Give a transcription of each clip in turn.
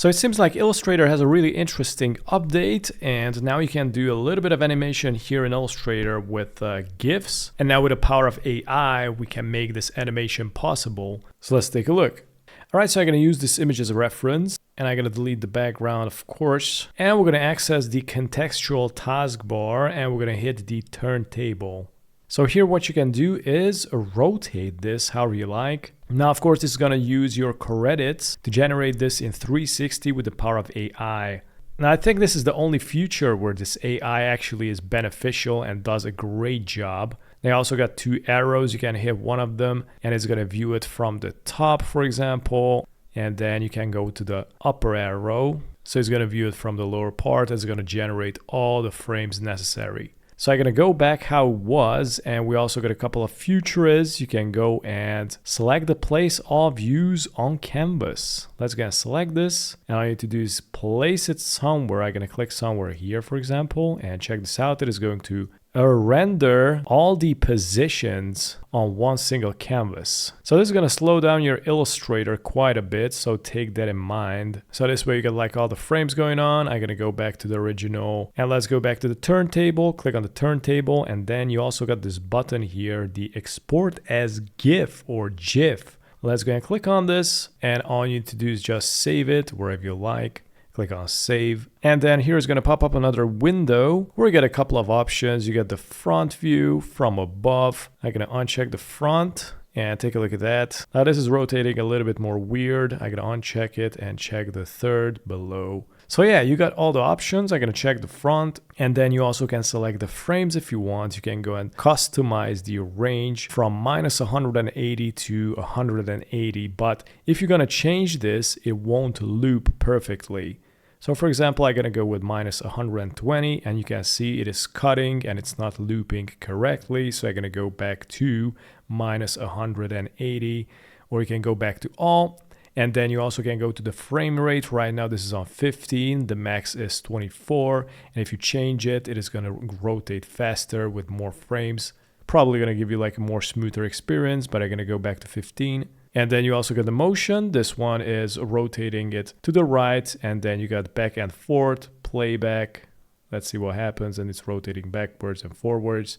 So it seems like Illustrator has a really interesting update, and now you can do a little bit of animation here in Illustrator with GIFs. And now with the power of AI, we can make this animation possible. So let's take a look. All right, so I'm going to use this image as a reference, and I'm going to delete the background, of course. And we're going to access the contextual taskbar, and we're going to hit the turntable. So here what you can do is rotate this however you like. Now, of course, this is going to use your credits to generate this in 360 with the power of AI. Now, I think this is the only feature where this AI actually is beneficial and does a great job. They also got two arrows. You can hit one of them and it's going to view it from the top, for example. And then you can go to the upper arrow. So it's going to view it from the lower part. It's going to generate all the frames necessary. So I'm going to go back how it was, and we also got a couple of futurists. You can go and select the place of views on canvas. Let's go and select this. And all I need to do is place it somewhere. I'm going to click somewhere here, for example, and check this out. It is going to render all the positions on one single canvas. So this is going to slow down your Illustrator quite a bit, so take that in mind. So this way you get like all the frames going on. I'm going to go back to the original, and let's go back to the turntable. Click on the turntable, and then you also got this button here, the export as GIF or GIF. Let's go and click on this, and all you need to do is just save it wherever you like. Click on save, and then here is going to pop up another window where you get a couple of options. You get the front view from above. I'm going to uncheck the front and take a look at that. Now this is rotating a little bit more weird. I'm going to uncheck it and check the third below. So yeah, you got all the options. I'm going to check the front, and then you also can select the frames if you want. You can go and customize the range from -180 to 180. But if you're going to change this, it won't loop perfectly. So for example, I'm going to go with -120, and you can see it is cutting and it's not looping correctly. So I'm going to go back to -180, or you can go back to all. And then you also can go to the frame rate. Right now this is on 15, the max is 24. And if you change it, it is going to rotate faster with more frames. Probably going to give you like a more smoother experience, but I'm going to go back to 15. And then you also got the motion. This one is rotating it to the right, and then you got back and forth, playback. Let's see what happens, and it's rotating backwards and forwards.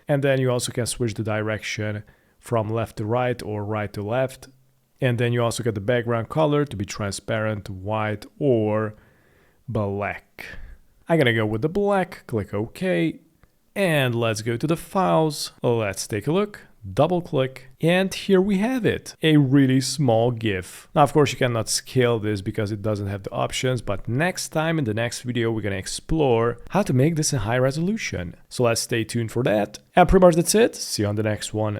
And then you also can switch the direction from left to right or right to left. And then you also get the background color to be transparent, white, or black. I'm gonna go with the black, click OK. And let's go to the files. Let's take a look, double click, and here we have it, a really small GIF. Now, of course, you cannot scale this because it doesn't have the options, but next time in the next video, we're gonna explore how to make this in high resolution. So let's stay tuned for that. And pretty much that's it. See you on the next one.